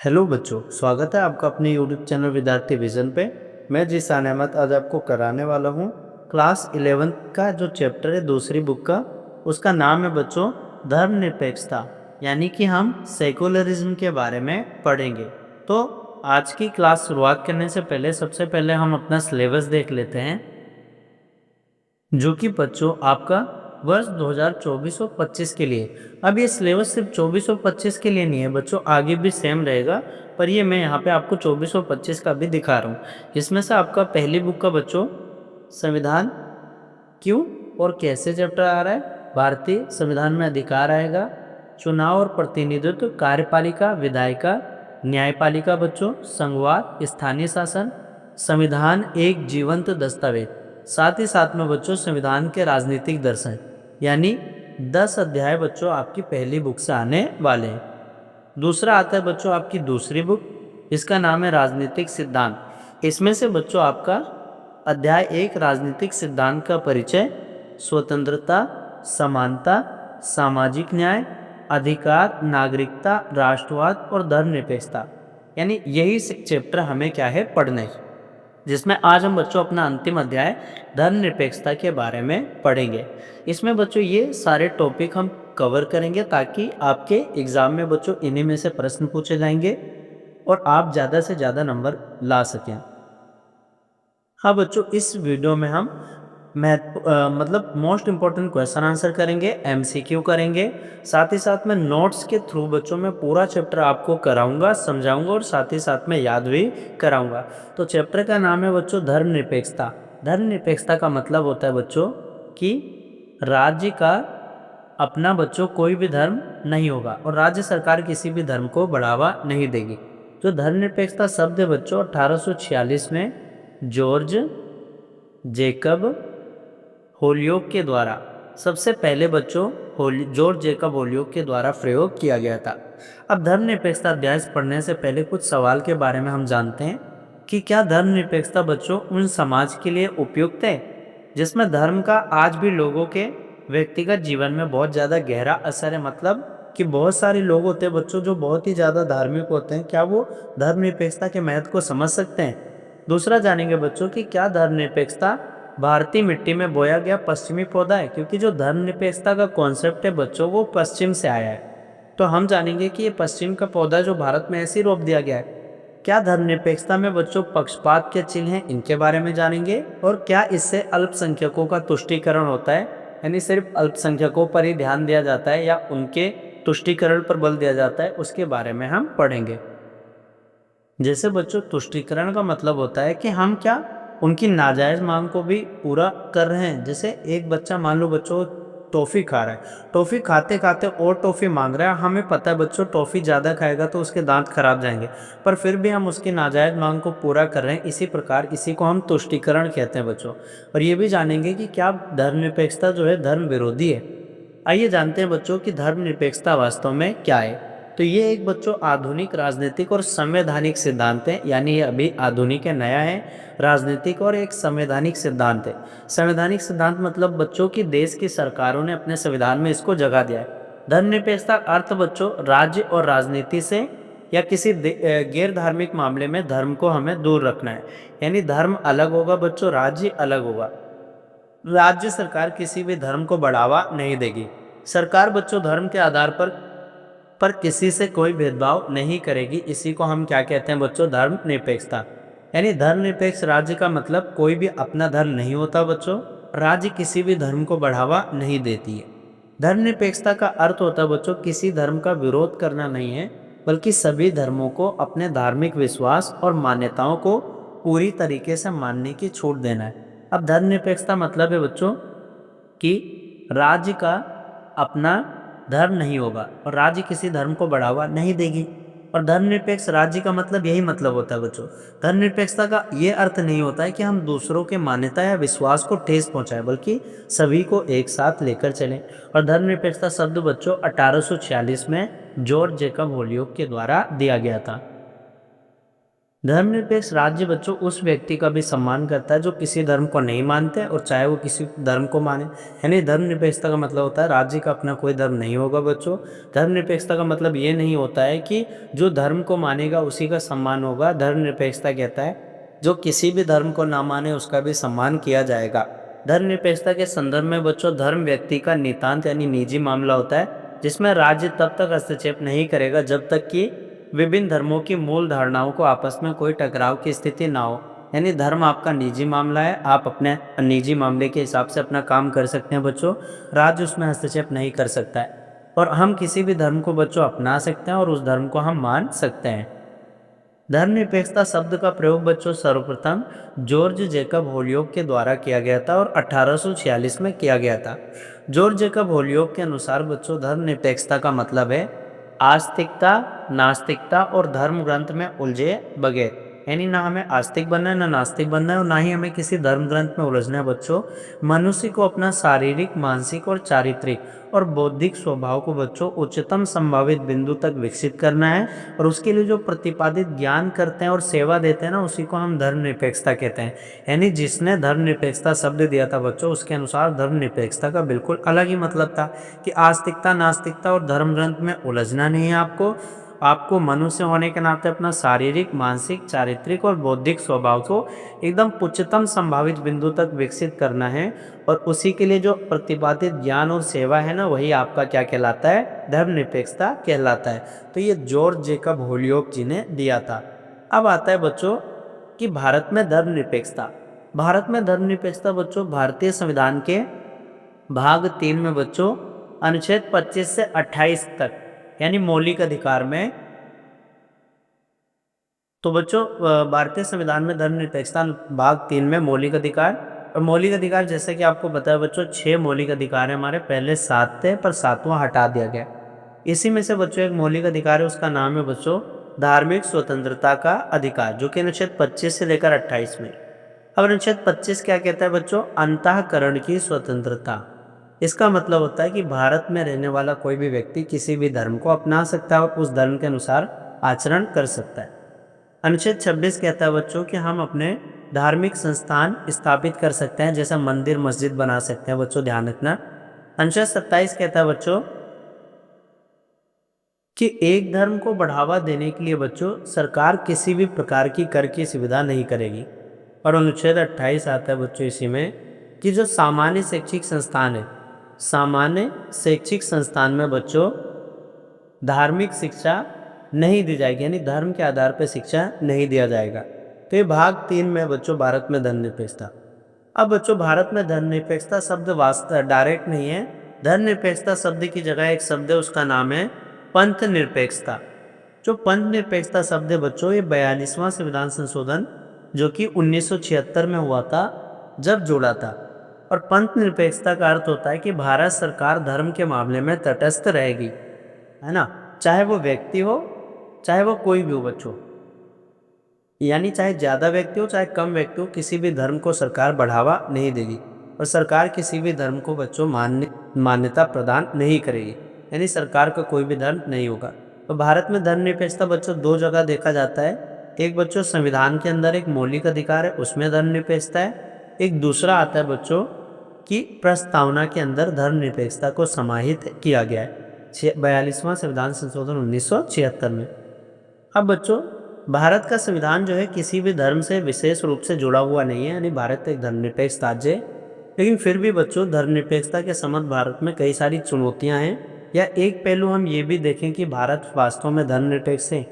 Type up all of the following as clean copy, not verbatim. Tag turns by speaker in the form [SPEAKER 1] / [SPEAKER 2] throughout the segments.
[SPEAKER 1] Hello बच्चों, स्वागत है आपका अपने यूट्यूब चैनल विद्यार्थी विजन पे। मैं जीशान अहमद आज आपको कराने वाला हूँ क्लास 11 का जो चैप्टर है दूसरी बुक का। उसका नाम है बच्चों धर्मनिरपेक्षता, यानी कि हम सेकुलरिज्म के बारे में पढ़ेंगे। तो आज की क्लास शुरुआत करने से पहले सबसे पहले हम अपना सिलेबस देख लेते हैं, जो कि बच्चों आपका वर्ष 2024 और 25 के लिए। अब ये सिलेबस सिर्फ 24 और 25 के लिए नहीं है बच्चों, आगे भी सेम रहेगा, पर ये मैं यहाँ पे आपको 24 और 25 का भी दिखा रहा हूँ। इसमें से आपका पहली बुक का बच्चों संविधान क्यों और कैसे चैप्टर आ रहा है, भारतीय संविधान में अधिकार आएगा, चुनाव और प्रतिनिधित्व, कार्यपालिका, विधायिका, न्यायपालिका बच्चों, संघवाद, स्थानीय शासन, संविधान एक जीवंत दस्तावेज। साथ ही साथ में बच्चों संविधान के राजनीतिक दर्शन, यानी 10 अध्याय बच्चों आपकी पहली बुक से आने वाले हैं। दूसरा आता है बच्चों आपकी दूसरी बुक, इसका नाम है राजनीतिक सिद्धांत। इसमें से बच्चों आपका अध्याय 1 राजनीतिक सिद्धांत का परिचय, स्वतंत्रता, समानता, सामाजिक न्याय, अधिकार, नागरिकता, राष्ट्रवाद और धर्मनिरपेक्षता, यानी यही चैप्टर हमें क्या है पढ़ने, जिसमें आज हम बच्चों अपना अंतिम अध्याय धर्मनिरपेक्षता के बारे में पढ़ेंगे। इसमें बच्चों ये सारे टॉपिक हम कवर करेंगे ताकि आपके एग्जाम में बच्चों इन्हीं में से प्रश्न पूछे जाएंगे और आप ज़्यादा से ज़्यादा नंबर ला सकें। हाँ बच्चों, इस वीडियो में हम मतलब मोस्ट इम्पोर्टेंट क्वेश्चन आंसर करेंगे, एमसीक्यू करेंगे, साथ ही साथ में नोट्स के थ्रू बच्चों में पूरा चैप्टर आपको कराऊंगा, समझाऊंगा और साथ ही साथ में याद भी कराऊंगा। तो चैप्टर का नाम है बच्चों धर्मनिरपेक्षता। धर्मनिरपेक्षता का मतलब होता है बच्चों कि राज्य का अपना बच्चों कोई भी धर्म नहीं होगा और राज्य सरकार किसी भी धर्म को बढ़ावा नहीं देगी। जो धर्मनिरपेक्षता शब्द है बच्चों 1846 में जॉर्ज जेकब होलियोक के द्वारा सबसे पहले बच्चों जॉर्ज जेकब होलियोक के द्वारा प्रयोग किया गया था। अब धर्मनिरपेक्षता अध्याय पढ़ने से पहले कुछ सवाल के बारे में हम जानते हैं कि क्या धर्मनिरपेक्षता बच्चों उन समाज के लिए उपयुक्त है जिसमें धर्म का आज भी लोगों के व्यक्तिगत जीवन में बहुत ज़्यादा गहरा असर है। मतलब कि बहुत सारे लोग होते हैं बच्चों जो बहुत ही ज़्यादा धार्मिक होते हैं, क्या वो धर्मनिरपेक्षता के महत्व को समझ सकते हैं? दूसरा जानेंगे बच्चों कि क्या धर्मनिरपेक्षता भारतीय मिट्टी में बोया गया पश्चिमी पौधा है, क्योंकि जो धर्मनिरपेक्षता का कॉन्सेप्ट है बच्चों वो पश्चिम से आया है। तो हम जानेंगे कि ये पश्चिम का पौधा जो भारत में ऐसे ही रोप दिया गया है। क्या धर्मनिरपेक्षता में बच्चों पक्षपात के चिन्ह हैं, इनके बारे में जानेंगे। और क्या इससे अल्पसंख्यकों का तुष्टीकरण होता है, यानी सिर्फ अल्पसंख्यकों पर ही ध्यान दिया जाता है या उनके तुष्टीकरण पर बल दिया जाता है, उसके बारे में हम पढ़ेंगे। जैसे बच्चों तुष्टीकरण का मतलब होता है कि हम क्या उनकी नाजायज मांग को भी पूरा कर रहे हैं। जैसे एक बच्चा मान लो बच्चों टॉफ़ी खा रहा है, टॉफ़ी खाते खाते और टॉफ़ी मांग रहा है, हमें पता है बच्चों टॉफ़ी ज़्यादा खाएगा तो उसके दांत खराब जाएंगे, पर फिर भी हम उसकी नाजायज मांग को पूरा कर रहे हैं। इसी प्रकार इसी को हम तुष्टीकरण कहते हैं बच्चों। और ये भी जानेंगे कि क्या धर्मनिरपेक्षता जो है धर्म विरोधी है। आइए जानते हैं बच्चों कि धर्मनिरपेक्षता वास्तव में क्या है। तो ये एक बच्चों आधुनिक राजनीतिक और संवैधानिक सिद्धांत है, यानी ये अभी आधुनिक है, नया है, राजनीतिक और एक संवैधानिक सिद्धांत है। संवैधानिक सिद्धांत मतलब बच्चों की देश की सरकारों ने अपने संविधान में इसको जगह दिया है। धर्मनिरपेक्षता अर्थ बच्चों राज्य और राजनीति से या किसी गैर धार्मिक मामले में धर्म को हमें दूर रखना है, यानी धर्म अलग होगा बच्चों, राज्य अलग होगा। राज्य सरकार किसी भी धर्म को बढ़ावा नहीं देगी। सरकार बच्चों धर्म के आधार पर किसी से कोई भेदभाव नहीं करेगी। इसी को हम क्या कहते हैं बच्चों, धर्मनिरपेक्षता। यानी धर्मनिरपेक्ष राज्य का मतलब कोई भी अपना धर्म नहीं होता बच्चों, राज्य किसी भी धर्म को बढ़ावा नहीं देती है। धर्मनिरपेक्षता का अर्थ होता है बच्चों किसी धर्म का विरोध करना नहीं है, बल्कि सभी धर्मों को अपने धार्मिक विश्वास और मान्यताओं को पूरी तरीके से मानने की छूट देना है। अब धर्मनिरपेक्षता मतलब है बच्चों कि राज्य का अपना धर्म नहीं होगा और राज्य किसी धर्म को बढ़ावा नहीं देगी। और धर्मनिरपेक्ष राज्य का मतलब यही मतलब होता है बच्चों। धर्मनिरपेक्षता का ये अर्थ नहीं होता है कि हम दूसरों के मान्यता या विश्वास को ठेस पहुंचाए, बल्कि सभी को एक साथ लेकर चलें। और धर्मनिरपेक्षता शब्द बच्चों 1846 में जॉर्ज जेकब होलियोक के द्वारा दिया गया था। धर्मनिरपेक्ष राज्य बच्चों उस व्यक्ति का भी सम्मान करता है जो किसी धर्म को नहीं मानते और चाहे वो किसी धर्म को माने। यानी धर्मनिरपेक्षता का मतलब होता है राज्य का अपना कोई धर्म नहीं होगा बच्चों। धर्मनिरपेक्षता का मतलब ये नहीं होता है कि जो धर्म को मानेगा उसी का सम्मान होगा। धर्मनिरपेक्षता कहता है जो किसी भी धर्म को ना माने उसका भी सम्मान किया जाएगा। धर्मनिरपेक्षता के संदर्भ में बच्चों धर्म व्यक्ति का नितांत यानी निजी मामला होता है जिसमें राज्य तब तक हस्तक्षेप नहीं करेगा जब तक कि विभिन्न धर्मों की मूल धारणाओं को आपस में कोई टकराव की स्थिति ना हो। यानी धर्म आपका निजी मामला है, आप अपने निजी मामले के हिसाब से अपना काम कर सकते हैं बच्चों, राज्य उसमें हस्तक्षेप नहीं कर सकता है। और हम किसी भी धर्म को बच्चों अपना सकते हैं और उस धर्म को हम मान सकते हैं। धर्मनिरपेक्षता शब्द का प्रयोग बच्चों सर्वप्रथम जॉर्ज जैकब होलियोक के द्वारा किया गया था और 1846 में किया गया था। जॉर्ज जैकब होलियोक के अनुसार बच्चों धर्मनिरपेक्षता का मतलब है आस्तिकता, नास्तिकता और धर्म ग्रंथ में उलझे बगैर। यानी ना हमें आस्तिक बनना है ना नास्तिक बनना है और ना ही हमें किसी धर्म ग्रंथ में उलझना है बच्चों। मनुष्य को अपना शारीरिक, मानसिक और चारित्रिक और बौद्धिक स्वभाव को बच्चों उच्चतम संभावित बिंदु तक विकसित करना है और उसके लिए जो प्रतिपादित ज्ञान करते हैं और सेवा देते हैं ना उसी को हम धर्मनिरपेक्षता कहते हैं। यानी जिसने धर्मनिरपेक्षता शब्द दिया था बच्चों उसके अनुसार धर्मनिरपेक्षता का बिल्कुल अलग ही मतलब था कि आस्तिकता, नास्तिकता और धर्म ग्रंथ में उलझना नहीं है। आपको मनुष्य होने के नाते अपना शारीरिक, मानसिक, चारित्रिक और बौद्धिक स्वभाव को एकदम उच्चतम संभावित बिंदु तक विकसित करना है और उसी के लिए जो प्रतिपादित ज्ञान और सेवा है ना वही आपका क्या कहलाता है, धर्मनिरपेक्षता कहलाता है। तो ये जॉर्ज जैकब होलियोक जी ने दिया था। अब आता है बच्चों कि भारत में धर्मनिरपेक्षता। भारत में धर्मनिरपेक्षता बच्चों भारतीय संविधान के भाग 3 में बच्चों अनुच्छेद 25 से 28 तक यानी मौलिक अधिकार में। तो बच्चों भारतीय संविधान में धर्मनिरपेक्षता भाग 3 में मौलिक अधिकार, और मौलिक अधिकार जैसे कि आपको पता है बच्चों 6 मौलिक अधिकार है हमारे, पहले 7 थे पर 7वां हटा दिया गया। इसी में से बच्चों एक मौलिक अधिकार है उसका नाम है बच्चों धार्मिक स्वतंत्रता का अधिकार, जो कि अनुच्छेद 25 से लेकर 28 में। अब अनुच्छेद 25 क्या कहता है बच्चों, अंतःकरण की स्वतंत्रता। इसका मतलब होता है कि भारत में रहने वाला कोई भी व्यक्ति किसी भी धर्म को अपना सकता है और उस धर्म के अनुसार आचरण कर सकता है। अनुच्छेद 26 कहता है बच्चों कि हम अपने धार्मिक संस्थान स्थापित कर सकते हैं, जैसा मंदिर, मस्जिद बना सकते हैं बच्चों, ध्यान रखना। अनुच्छेद 27 कहता है बच्चों कि एक धर्म को बढ़ावा देने के लिए बच्चों सरकार किसी भी प्रकार की कर की सुविधा नहीं करेगी। और अनुच्छेद 28 आता है बच्चों इसी में कि जो सामान्य शैक्षिक संस्थान है, सामान्य शैक्षिक संस्थान में बच्चों धार्मिक शिक्षा नहीं दी जाएगी, यानी धर्म के आधार पर शिक्षा नहीं दिया जाएगा। तो ये भाग 3 में बच्चों भारत में धर्मनिरपेक्षता। अब बच्चों भारत में धर्मनिरपेक्षता शब्द वास्तव डायरेक्ट नहीं है। धर्मनिरपेक्षता शब्द की जगह एक शब्द है उसका नाम है पंथ निरपेक्षता। जो पंथ निरपेक्षता शब्द है बच्चों ये 42वां संविधान संशोधन जो कि 1976 में हुआ था जब जोड़ा था। और पंथ निरपेक्षता का अर्थ होता है कि भारत सरकार धर्म के मामले में तटस्थ रहेगी, है ना, चाहे वो व्यक्ति हो चाहे वो कोई भी हो बच्चों, यानी चाहे ज़्यादा व्यक्ति हो चाहे कम व्यक्ति हो, किसी भी धर्म को सरकार बढ़ावा नहीं देगी और सरकार किसी भी धर्म को बच्चों मान्यता प्रदान नहीं करेगी, यानी सरकार का कोई भी धर्म नहीं होगा। तो भारत में धर्मनिरपेक्षता बच्चों दो जगह देखा जाता है। एक बच्चों संविधान के अंदर एक मौलिक अधिकार है उसमें धर्मनिरपेक्षता है, एक दूसरा आता है बच्चों कि प्रस्तावना के अंदर धर्मनिरपेक्षता को समाहित किया गया है 42वां संविधान संशोधन 1976 में। अब बच्चों भारत का संविधान जो है किसी भी धर्म से विशेष रूप से जुड़ा हुआ नहीं है, यानी भारत एक धर्मनिरपेक्ष राज्य है। लेकिन फिर भी बच्चों धर्मनिरपेक्षता के संबंध भारत में कई सारी चुनौतियां हैं, या एक पहलू हम ये भी देखें कि भारत वास्तव में धर्मनिरपेक्ष है।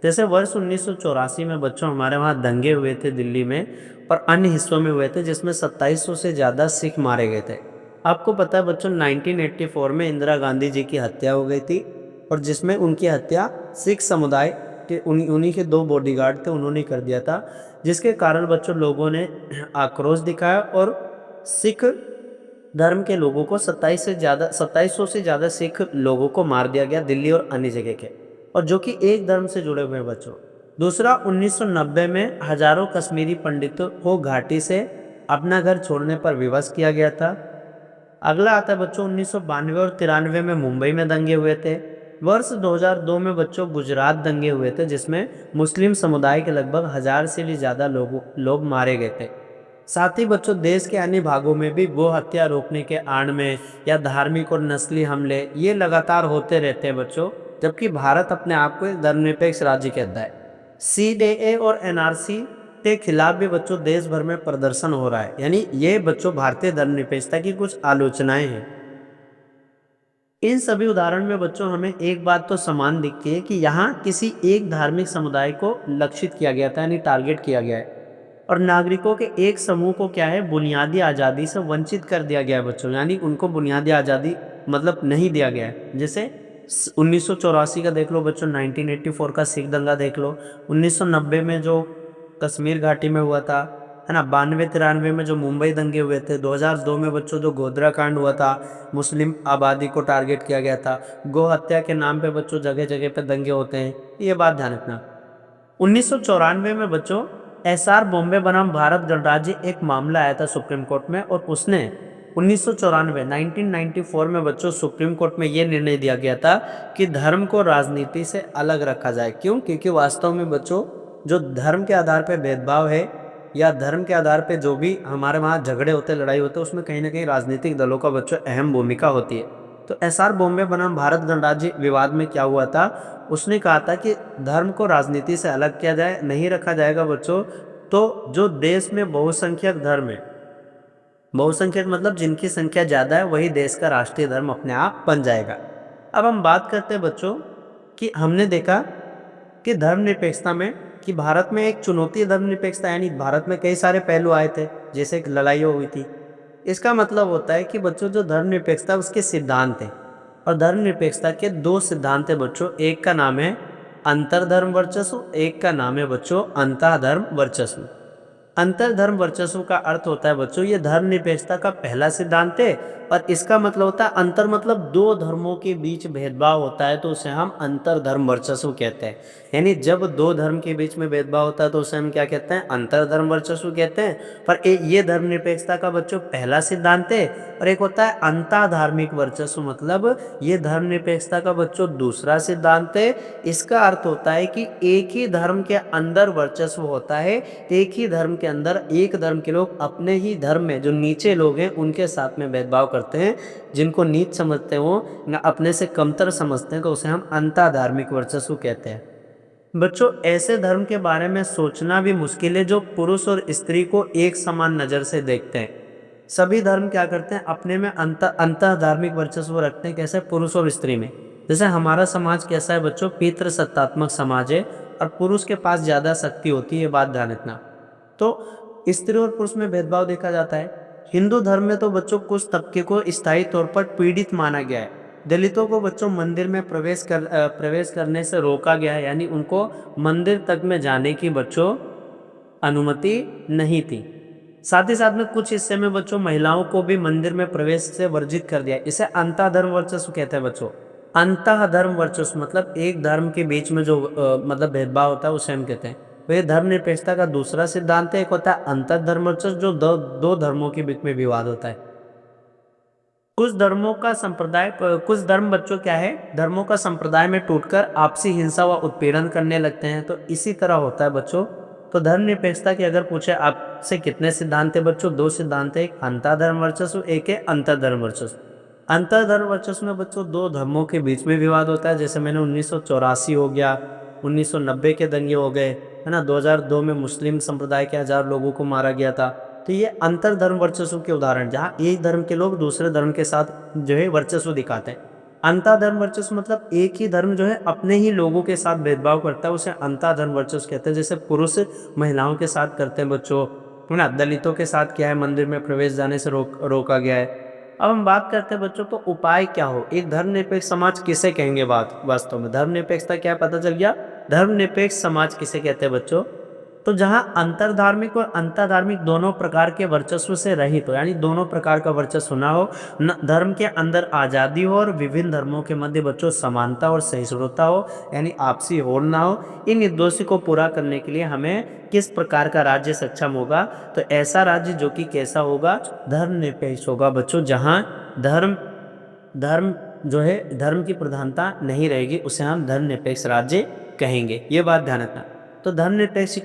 [SPEAKER 1] जैसे वर्ष 1984 में बच्चों हमारे वहाँ दंगे हुए थे दिल्ली में और अन्य हिस्सों में हुए थे जिसमें 2700 से ज़्यादा सिख मारे गए थे। आपको पता है बच्चों 1984 में इंदिरा गांधी जी की हत्या हो गई थी और जिसमें उनकी हत्या सिख समुदाय के उन्हीं के दो बॉडीगार्ड थे उन्होंने कर दिया था, जिसके कारण बच्चों लोगों ने आक्रोश दिखाया और सिख धर्म के लोगों को 2700 से ज़्यादा सिख लोगों को मार दिया गया दिल्ली और अन्य जगह के, और जो कि एक धर्म से जुड़े हुए बच्चों। दूसरा 1990 में हजारों कश्मीरी पंडितों को घाटी से अपना घर छोड़ने पर विवश किया गया था। अगला आता है बच्चों 1992 और 93 में मुंबई में दंगे हुए थे। वर्ष 2002 में बच्चों गुजरात दंगे हुए थे, जिसमें मुस्लिम समुदाय के लगभग 1000 से भी ज़्यादा लोग मारे गए थे। साथ ही बच्चों देश के अन्य भागों में भी गो हत्या रोकने के आड़ में या धार्मिक और नस्ली हमले ये लगातार होते रहते हैं बच्चों, जबकि भारत अपने आप को एक धर्मनिरपेक्ष राज्य कहता है। सीएए और एनआरसी के खिलाफ भी बच्चों देश भर में प्रदर्शन हो रहा है, यानी ये बच्चों भारतीय धर्मनिरपेक्षता की कुछ आलोचनाएं हैं। इन सभी उदाहरण में बच्चों हमें एक बात तो समान दिखती है कि यहाँ किसी एक धार्मिक समुदाय को लक्षित किया गया था, यानी टारगेट किया गया है, और नागरिकों के एक समूह को क्या है, बुनियादी आज़ादी से वंचित कर दिया गया है बच्चों, यानी उनको बुनियादी आज़ादी मतलब नहीं दिया गया है। जैसे 1984 का देख लो बच्चों, 1984 का सिख दंगा देख लो, 1990 में जो कश्मीर घाटी में हुआ था, है ना, 92-93 में जो मुंबई दंगे हुए थे, 2002 में बच्चों जो गोधरा कांड हुआ था, मुस्लिम आबादी को टारगेट किया गया था, गौ हत्या के नाम पे बच्चों जगह जगह पे दंगे होते हैं, ये बात ध्यान रखना। 1994 में बच्चों एसआर बॉम्बे बनाम भारत गणराज्य एक मामला आया था सुप्रीम कोर्ट में, और उसने 1994 में बच्चों सुप्रीम कोर्ट में ये निर्णय दिया गया था कि धर्म को राजनीति से अलग रखा जाए। क्यों? क्योंकि वास्तव में बच्चों जो धर्म के आधार पर भेदभाव है या धर्म के आधार पे जो भी हमारे वहाँ झगड़े होते, लड़ाई होते, उसमें कहीं ना कहीं राजनीतिक दलों का बच्चों अहम भूमिका होती है। तो एसआर बॉम्बे बनाम भारत गणराज्य विवाद में क्या हुआ था, उसने कहा था कि धर्म को राजनीति से अलग किया जाए, नहीं रखा जाएगा बच्चों, तो जो देश में बहुसंख्यक धर्म है, बहुसंख्यक मतलब जिनकी संख्या ज़्यादा है, वही देश का राष्ट्रीय धर्म अपने आप बन जाएगा। अब हम बात करते हैं बच्चों कि हमने देखा कि धर्मनिरपेक्षता में कि भारत में एक चुनौती धर्मनिरपेक्षता, यानी भारत में कई सारे पहलू आए थे, जैसे एक लड़ाई हुई थी। इसका मतलब होता है कि बच्चों जो धर्मनिरपेक्षता उसके सिद्धांत हैं, और धर्मनिरपेक्षता के दो सिद्धांत हैं बच्चों, एक का नाम है अंतरधर्म वर्चस्व, एक का नाम है बच्चों अंतःधर्म वर्चस्व। अंतरधर्म वर्चस्व का अर्थ होता है बच्चों ये धर्मनिरपेक्षता का पहला सिद्धांत है, और इसका मतलब होता है अंतर मतलब दो धर्मों के बीच भेदभाव होता है तो उसे हम अंतरधर्म वर्चस्व कहते हैं। यानी जब दो धर्म के बीच में भेदभाव होता है तो उसे हम क्या कहते हैं, अंतरधर्म वर्चस्व कहते हैं। पर ये धर्मनिरपेक्षता का बच्चों पहला सिद्धांत है, और एक होता है अंतःधार्मिक वर्चस्व, मतलब ये धर्मनिरपेक्षता का बच्चों दूसरा सिद्धांत है। इसका अर्थ होता है कि एक ही धर्म के अंदर वर्चस्व होता है, एक ही धर्म के अंदर एक धर्म के लोग अपने ही धर्म में जो नीचे लोग हैं उनके साथ में भेदभाव करते हैं, जिनको नीच समझते हो या अपने से कमतर समझते हैं, तो उसे हम अंतःधार्मिक वर्चस्व कहते हैं। बच्चों ऐसे धर्म के बारे में सोचना भी मुश्किल है जो पुरुष और स्त्री को एक समान नज़र से देखते हैं। सभी धर्म क्या करते हैं, अपने में अंतःधार्मिक वर्चस्व रखते हैं। कैसे? पुरुष और स्त्री में। जैसे हमारा समाज कैसा है बच्चों, पितृसत्तात्मक समाज है, और पुरुष के पास ज़्यादा शक्ति होती है, बात ध्यान रखना। तो स्त्री और पुरुष में भेदभाव देखा जाता है। हिंदू धर्म में तो बच्चों कुछ तबके को स्थायी तौर पर पीड़ित माना गया है। दलितों को बच्चों मंदिर में प्रवेश करने से रोका गया है, यानी उनको मंदिर तक में जाने की बच्चों अनुमति नहीं थी। साथ ही साथ में कुछ हिस्से में बच्चों महिलाओं को भी मंदिर में प्रवेश से वर्जित कर दिया। इसे अंतःधर्म वर्चस्व कहते हैं बच्चों। अंतःधर्म वर्चस्व मतलब एक धर्म के बीच में जो मतलब भेदभाव होता है उसे हम कहते हैं। वह धर्मनिरपेक्षता का दूसरा सिद्धांत है। एक होता है अंतःधर्म वर्चस्व, जो दो धर्मों के बीच में विवाद होता है। कुछ धर्मों का संप्रदाय, कुछ धर्म बच्चों क्या है, धर्मों का संप्रदाय में टूटकर आपसी हिंसा व उत्पीड़न करने लगते हैं। तो इसी तरह होता है बच्चों। तो धर्मनिरपेक्षता की अगर पूछे आपसे कितने सिद्धांत है बच्चों, दो सिद्धांत है, एक अंतःधर्म वर्चस्व, एक है अंतःधर्म वर्चस्व। अंतःधर्म वर्चस्व में बच्चों दो धर्मों के बीच में विवाद होता है, जैसे मैंने 1984 हो गया, 1990 के दंगे हो गए, है ना, 2002 में मुस्लिम संप्रदाय के 1000 लोगों को मारा गया था। तो ये अंतरधर्म वर्चस्व के उदाहरण, जहाँ एक धर्म के लोग दूसरे धर्म के साथ जो है वर्चस्व दिखाते हैं। अंतःधर्म वर्चस्व मतलब एक ही धर्म जो है अपने ही लोगों के साथ भेदभाव करता है, उसे अंतःधर्म वर्चस्व कहते हैं। जैसे पुरुष महिलाओं के साथ करते हैं बच्चों, है ना, दलितों के साथ क्या है, मंदिर में प्रवेश जाने से रोका गया है। अब हम बात करते हैं बच्चों तो उपाय क्या हो, एक धर्मनिरपेक्ष समाज किसे कहेंगे। बात वास्तव में धर्मनिरपेक्षता क्या है पता चल गया। धर्मनिरपेक्ष समाज किसे कहते हैं बच्चों, तो जहां अंतरधार्मिक और अंतर्धार्मिक दोनों प्रकार के वर्चस्व से रहित हो, यानी दोनों प्रकार का वर्चस्व ना हो, न धर्म के अंदर आज़ादी हो और विभिन्न धर्मों के मध्य बच्चों समानता और सहिष्णुता हो, यानी आपसी होड़ ना हो। इन निर्दोषी को पूरा करने के लिए हमें किस प्रकार का राज्य सक्षम होगा, तो ऐसा राज्य जो कि कैसा होगा, धर्मनिरपेक्ष होगा बच्चों, जहाँ धर्म जो है धर्म की प्रधानता नहीं रहेगी, उसे हम धर्मनिरपेक्ष राज्य कहेंगे। ये बात ध्यान रखना। तो धर्मनिरपेक्ष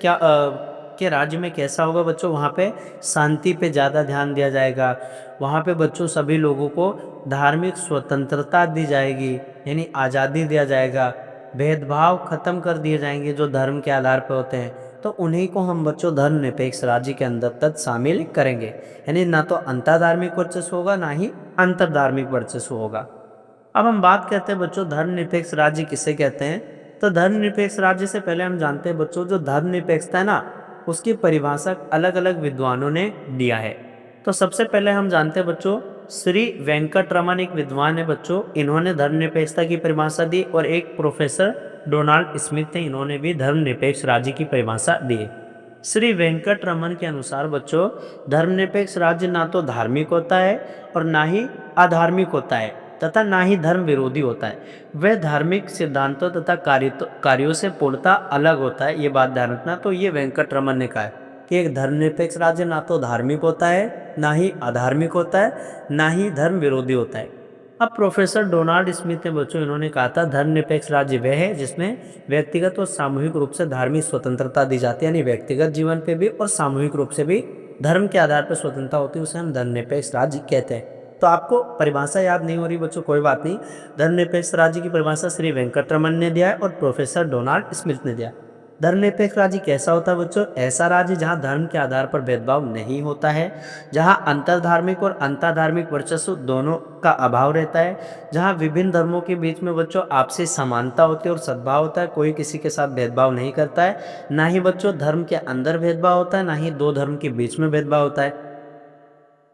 [SPEAKER 1] के राज्य में कैसा होगा बच्चों, वहाँ पे शांति पे ज़्यादा ध्यान दिया जाएगा। वहाँ पे बच्चों सभी लोगों को धार्मिक स्वतंत्रता दी जाएगी, यानी आज़ादी दिया जाएगा। भेदभाव खत्म कर दिए जाएंगे जो धर्म के आधार पर होते हैं, तो उन्हीं को हम बच्चों धर्मनिरपेक्ष राज्य के अंदर तक शामिल करेंगे। यानी ना तो अंतर्धार्मिक वर्चस्व होगा, ना ही अंतर्धार्मिक वर्चस्व होगा। अब हम बात करते हैं बच्चों धर्मनिरपेक्ष राज्य किसे कहते हैं। तो धर्मनिरपेक्ष राज्य से पहले हम जानते हैं बच्चों, जो धर्मनिरपेक्षता है ना, उसकी परिभाषा अलग अलग विद्वानों ने दिया है। तो सबसे पहले हम जानते हैं बच्चों, श्री वेंकटरमन एक विद्वान है बच्चों, इन्होंने धर्मनिरपेक्षता की परिभाषा दी, और एक प्रोफेसर डोनाल्ड स्मिथ थे, इन्होंने भी धर्मनिरपेक्ष राज्य की परिभाषा दी है। श्री वेंकटरमन के अनुसार बच्चों, धर्मनिरपेक्ष राज्य ना तो धार्मिक होता है और ना ही अधार्मिक होता है, तथा ना ही धर्म विरोधी होता है। वह धार्मिक सिद्धांतों तथा कार्यों से पूर्णतः अलग होता है। ये बात ध्यान रखना। तो ये वेंकटरमन ने कहा है कि एक धर्मनिरपेक्ष राज्य ना तो धार्मिक होता है, ना ही अधार्मिक होता है, ना ही धर्म विरोधी होता है। अब प्रोफेसर डोनाल्ड स्मिथ ने बच्चों, इन्होंने कहा था धर्मनिरपेक्ष राज्य वह है जिसमें व्यक्तिगत और सामूहिक रूप से धार्मिक स्वतंत्रता दी जाती है, यानी व्यक्तिगत जीवन पे भी और सामूहिक रूप से भी धर्म के आधार पर स्वतंत्रता होती है, उसे हम धर्मनिरपेक्ष राज्य कहते हैं। तो आपको परिभाषा याद नहीं हो रही बच्चों, कोई बात नहीं। धर्मनिरपेक्ष राज्य की परिभाषा श्री वेंकटरमन ने दिया है और प्रोफेसर डोनाल्ड स्मिथ ने दिया। धर्मनिरपेक्ष राज्य कैसा होता है बच्चों, ऐसा राज्य जहां धर्म के आधार पर भेदभाव नहीं होता है, जहां अंतर्धार्मिक और अंतर्धार्मिक वर्चस्व दोनों का अभाव रहता है, जहां विभिन्न धर्मों के बीच में बच्चों आपसी समानता होती है और सद्भाव होता है, कोई किसी के साथ भेदभाव नहीं करता है, ना ही बच्चों धर्म के अंदर भेदभाव होता है, ना ही दो धर्म के बीच में भेदभाव होता है।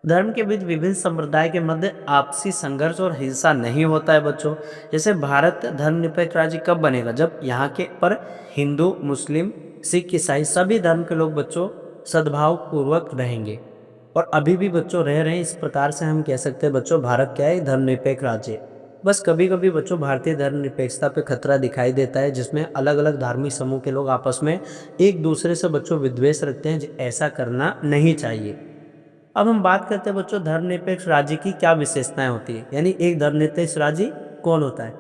[SPEAKER 1] धर्म के बीच विभिन्न संप्रदाय के मध्य आपसी संघर्ष और हिंसा नहीं होता है बच्चों। जैसे भारत धर्मनिरपेक्ष राज्य कब बनेगा, जब यहाँ के पर हिंदू, मुस्लिम, सिख, ईसाई सभी धर्म के लोग बच्चों सद्भाव पूर्वक रहेंगे, और अभी भी बच्चों रह रहे हैं। इस प्रकार से हम कह सकते हैं बच्चों, भारत क्या है, धर्मनिरपेक्ष राज्य है। बस कभी कभी बच्चों भारतीय धर्मनिरपेक्षता पे खतरा दिखाई देता है, जिसमें अलग अलग धार्मिक समूह के लोग आपस में एक दूसरे से बच्चों विद्वेष रखते हैं। ऐसा करना नहीं चाहिए। अब हम बात करते हैं बच्चों धर्मनिरपेक्ष राज्य की क्या विशेषताएं होती है, यानी एक धर्मनिरपेक्ष राज्य कौन होता है।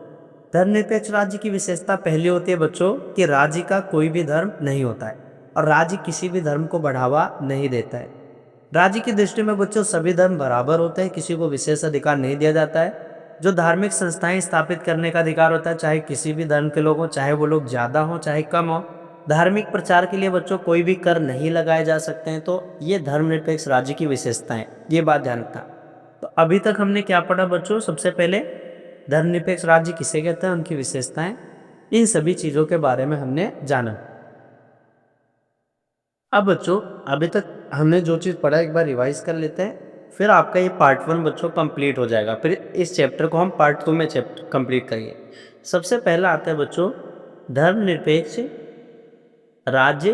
[SPEAKER 1] धर्मनिरपेक्ष राज्य की विशेषता पहली होती है बच्चों कि राज्य का कोई भी धर्म नहीं होता है, और राज्य किसी भी धर्म को बढ़ावा नहीं देता है। राज्य की दृष्टि में बच्चों सभी धर्म बराबर होते हैं, किसी को विशेष अधिकार नहीं दिया जाता है। जो धार्मिक संस्थाएं स्थापित करने का अधिकार होता है, चाहे किसी भी धर्म के लोग हों, चाहे वो लोग ज़्यादा हों चाहे कम हों। धार्मिक प्रचार के लिए बच्चों कोई भी कर नहीं लगाए जा सकते हैं। तो ये धर्मनिरपेक्ष राज्य की विशेषताएं, ये बात ध्यान रखना। तो अभी तक हमने क्या पढ़ा बच्चों, सबसे पहले धर्मनिरपेक्ष राज्य किसे कहते हैं, उनकी विशेषताएं, इन सभी चीज़ों के बारे में हमने जाना। अब बच्चों अभी तक हमने जो चीज़ पढ़ा एक बार रिवाइज कर लेते हैं, फिर आपका ये पार्ट 1 बच्चों कंप्लीट हो जाएगा। फिर इस चैप्टर को हम पार्ट 2 में कंप्लीट करेंगे। सबसे पहला आता है बच्चों धर्मनिरपेक्ष राज्य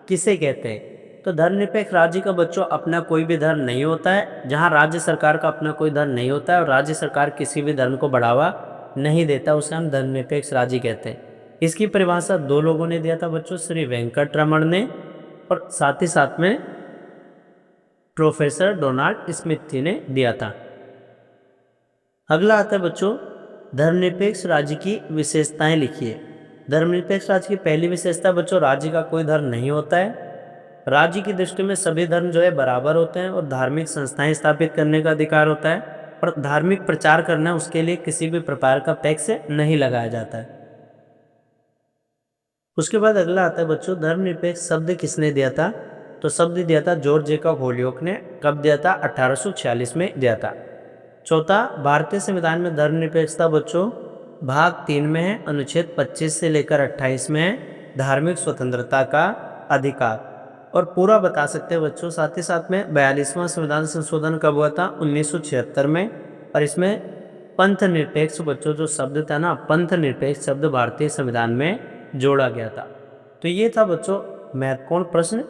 [SPEAKER 1] किसे कहते हैं। तो धर्मनिरपेक्ष राज्य का बच्चों अपना कोई भी धर्म नहीं होता है, जहां राज्य सरकार का अपना कोई धर्म नहीं होता है और राज्य सरकार किसी भी धर्म को बढ़ावा नहीं देता, उसे हम धर्मनिरपेक्ष राज्य कहते हैं। इसकी परिभाषा दो लोगों ने दिया था बच्चों, श्री वेंकटरमन ने और साथ ही साथ में प्रोफेसर डोनाल्ड स्मिथ ने दिया था। अगला आता है बच्चों धर्मनिरपेक्ष राज्य की विशेषताएं लिखिए। धर्मनिरपेक्ष राज्य की पहली विशेषता बच्चों, राज्य का कोई धर्म नहीं होता है। राज्य की दृष्टि में सभी धर्म जो है बराबर होते हैं, और धार्मिक संस्थाएं स्थापित करने का अधिकार होता है, और धार्मिक प्रचार करना उसके लिए किसी भी प्रकार का टैक्स नहीं लगाया जाता है। उसके बाद अगला आता है बच्चों धर्मनिरपेक्ष शब्द किसने दिया था। तो शब्द दिया था जॉर्ज जेकब होलियोक ने। कब दिया था, 1846 में दिया था। चौथा, भारतीय संविधान में धर्मनिरपेक्षता बच्चों भाग 3 में है, अनुच्छेद 25 से लेकर 28 में है, धार्मिक स्वतंत्रता का अधिकार। और पूरा बता सकते हैं बच्चों। साथ ही साथ में 42वां संविधान संशोधन कब हुआ था, 1976 में, और इसमें पंथ निरपेक्ष बच्चों जो शब्द था ना, पंथ निरपेक्ष शब्द भारतीय संविधान में जोड़ा गया था। तो ये था बच्चों महत्वपूर्ण प्रश्न।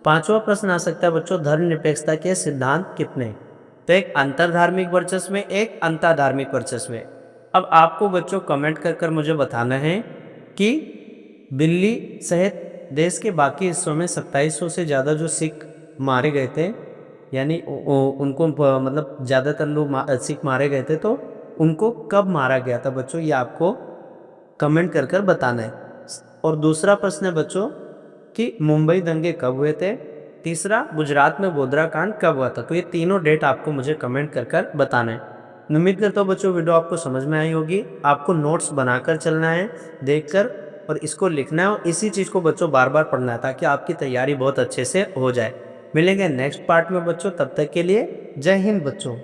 [SPEAKER 1] पांचवा प्रश्न आ सकता है बच्चों धर्मनिरपेक्षता के सिद्धांत कितने। तो एक अंतर्धार्मिक वर्चस्व में, एक अंतर्धार्मिक वर्चस्व में। अब आपको बच्चों कमेंट कर कर मुझे बताना है कि दिल्ली सहित देश के बाकी हिस्सों में 2700 से ज़्यादा जो सिख मारे गए थे, यानी उनको मतलब ज़्यादातर लोग सिख मारे गए थे, तो उनको कब मारा गया था बच्चों, ये आपको कमेंट कर कर बताना है। और दूसरा प्रश्न है बच्चों कि मुंबई दंगे कब हुए थे। तीसरा, गुजरात में गोधरा कांड कब हुआ था। तो ये तीनों डेट आपको मुझे कमेंट कर कर बताना है। उम्मीद करता हूँ बच्चों वीडियो आपको समझ में आई होगी। आपको नोट्स बनाकर चलना है देखकर, और इसको लिखना है, और इसी चीज़ को बच्चों बार बार पढ़ना है ताकि आपकी तैयारी बहुत अच्छे से हो जाए। मिलेंगे नेक्स्ट पार्ट में बच्चों, तब तक के लिए जय हिंद बच्चों।